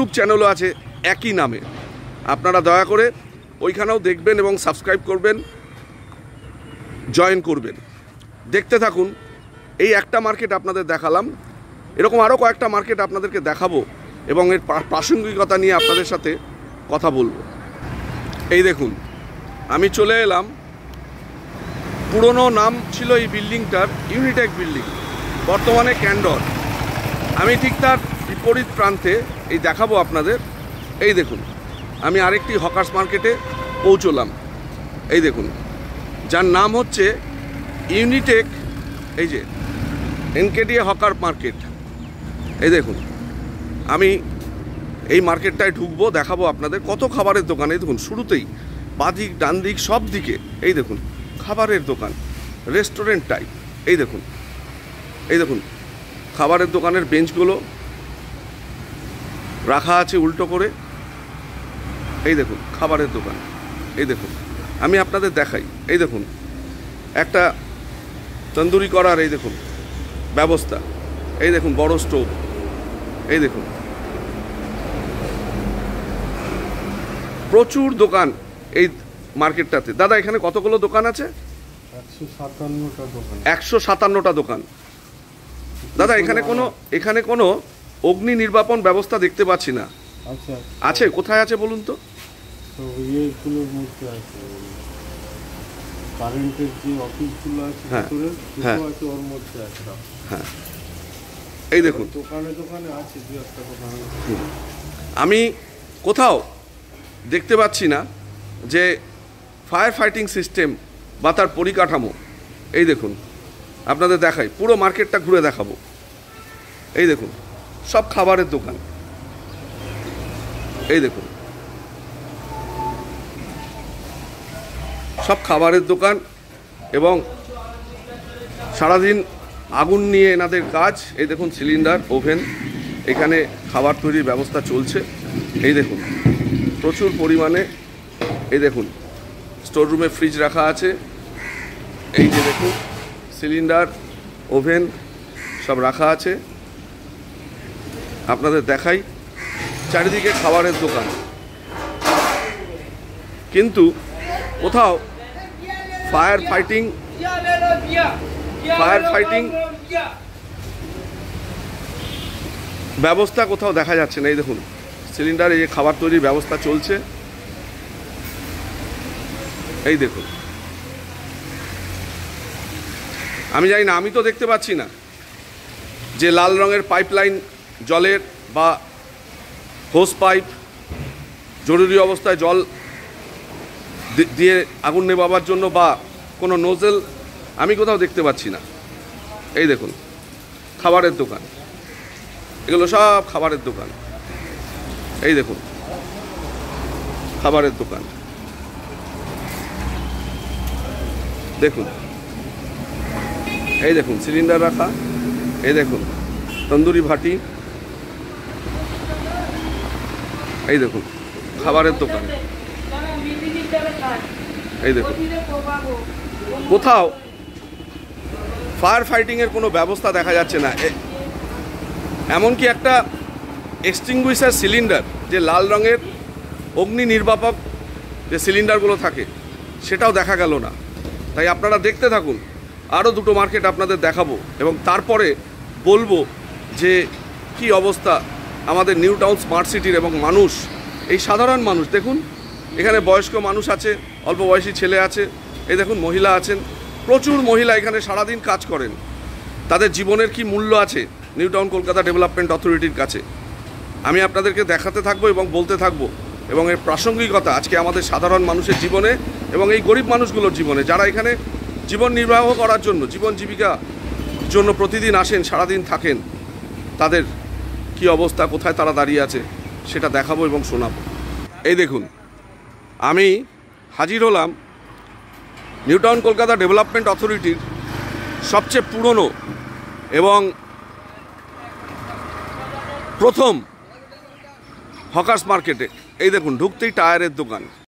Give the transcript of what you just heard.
YouTube চ্যানেলও আছে একই নামে, আপনারা দয়া করে ওইখানেও দেখবেন এবং সাবস্ক্রাইব করবেন, জয়েন করবেন। দেখতে থাকুন। এই একটা মার্কেট আপনাদের দেখালাম, এরকম আরও কয়েকটা মার্কেট আপনাদেরকে দেখাবো এবং এর প্রাসঙ্গিকতা নিয়ে আপনাদের সাথে কথা বলবো। এই দেখুন, আমি চলে এলাম, পুরনো নাম ছিল এই বিল্ডিংটার ইউনিটেক বিল্ডিং, বর্তমানে ক্যান্ডর। আমি ঠিক তার বিপরীত প্রান্তে এই দেখাবো আপনাদের। এই দেখুন, আমি আরেকটি হকার্স মার্কেটে পৌঁছলাম। এই দেখুন, যার নাম হচ্ছে ইউনিটেক, এই যে এনকেডিএ হকার মার্কেট। এই দেখুন, আমি এই মার্কেটটায় ঢুকবো, দেখাবো আপনাদের কত খাবারের দোকান। এই দেখুন, শুরুতেই বাদিক ডান দিক সব দিকে এই দেখুন খাবারের দোকান, রেস্টুরেন্ট টাইপ। এই দেখুন, এই দেখুন খাবারের দোকানের বেঞ্চগুলো রাখা আছে উল্টো করে। এই দেখুন খাবারের দোকান। এই দেখুন, আমি আপনাদের দেখাই। এই দেখুন একটা তন্দুরি করার এই দেখুন ব্যবস্থা। এই দেখুন বড় স্টোভ। এই দেখুন প্রচুর দোকান এই মার্কেটটাতে। দাদা, এখানে কতগুলো দোকান আছে? 157টা দোকান। দাদা, এখানে কোনো অগ্নি নির্বাপন ব্যবস্থা দেখতে পাচ্ছি না। আছে? কোথায় আছে বলুন তো? কারেন্টের যে অফিসগুলো আছে ওর মধ্যে আছে। হ্যাঁ, এই দেখুন দোকানে দোকানে আছে, দু একটা দোকানে। আমি কোথাও দেখতে পাচ্ছি না যে ফায়ার ফাইটিং সিস্টেম বা তার পরিকাঠামো। এই দেখুন, আপনাদের দেখাই, পুরো মার্কেটটা ঘুরে দেখাবো। এই দেখুন সব খাবারের দোকান। এই দেখুন সব খাবারের দোকান এবং সারাদিন আগুন নিয়ে এনাদের কাজ। এই দেখুন সিলিন্ডার, ওভেন, এখানে খাবার তৈরির ব্যবস্থা চলছে। এই দেখুন প্রচুর পরিমাণে। এই দেখুন স্টোর রুমে ফ্রিজ রাখা আছে। এই যে দেখুন সিলিন্ডার, ওভেন সব রাখা আছে। আপনাদের দেখাই, চারিদিকে খাবারের দোকান, কিন্তু কোথাও ফায়ার ফাইটিং ব্যবস্থা কোথাও দেখা যাচ্ছে না। এই দেখুন সিলিন্ডার, এই যে খাবার তৈরির ব্যবস্থা চলছে। এই দেখুন, আমি জানি না, আমি তো দেখতে পাচ্ছি না যে লাল রঙের পাইপলাইন জলের বা হোস পাইপ, জরুরি অবস্থায় জল দিয়ে আগুন নেভাবার জন্য, বা কোনো নোজেল আমি কোথাও দেখতে পাচ্ছি না। এই দেখুন খাবারের দোকান, এগুলো সব খাবারের দোকান। এই দেখুন খাবারের দোকান, দেখুন। এই দেখুন সিলিন্ডার রাখা। এই দেখুন তন্দুরি ভাটি। এই দেখুন খাবারের দোকান। এই দেখুন কোথাও ফায়ার ফাইটিংয়ের কোনো ব্যবস্থা দেখা যাচ্ছে না। এমনকি একটা এক্সটিংগুইশার সিলিন্ডার, যে লাল রঙের অগ্নি নির্বাপক যে সিলিন্ডারগুলো থাকে, সেটাও দেখা গেল না। তাই আপনারা দেখতে থাকুন, আরও দুটো মার্কেট আপনাদের দেখাবো এবং তারপরে বলবো যে কি অবস্থা আমাদের নিউ টাউন স্মার্ট সিটির। এবং মানুষ, এই সাধারণ মানুষ দেখুন, এখানে বয়স্ক মানুষ আছে, অল্প বয়সী ছেলে আছে, এই দেখুন মহিলা আছেন, প্রচুর মহিলা এখানে সারাদিন কাজ করেন। তাদের জীবনের কি মূল্য আছে নিউ টাউন কলকাতা ডেভেলপমেন্ট অথরিটির কাছে, আমি আপনাদেরকে দেখাতে থাকবো এবং বলতে থাকবো। এবং এর প্রাসঙ্গিকতা আজকে আমাদের সাধারণ মানুষের জীবনে এবং এই গরিব মানুষগুলোর জীবনে, যারা এখানে জীবন নির্বাহ করার জন্য, জীবন জীবিকা জন্য প্রতিদিন আসেন, সারাদিন থাকেন, তাদের কি অবস্থা, কোথায় তারা দাঁড়িয়ে আছে, সেটা দেখাবো এবং শোনাবো। এই দেখুন, আমি হাজির হলাম নিউ টাউন কলকাতা ডেভেলপমেন্ট অথরিটির সবচেয়ে পুরনো এবং প্রথম হকার্স মার্কেটে। এই দেখুন ঢুকতেই টায়ারের দোকান।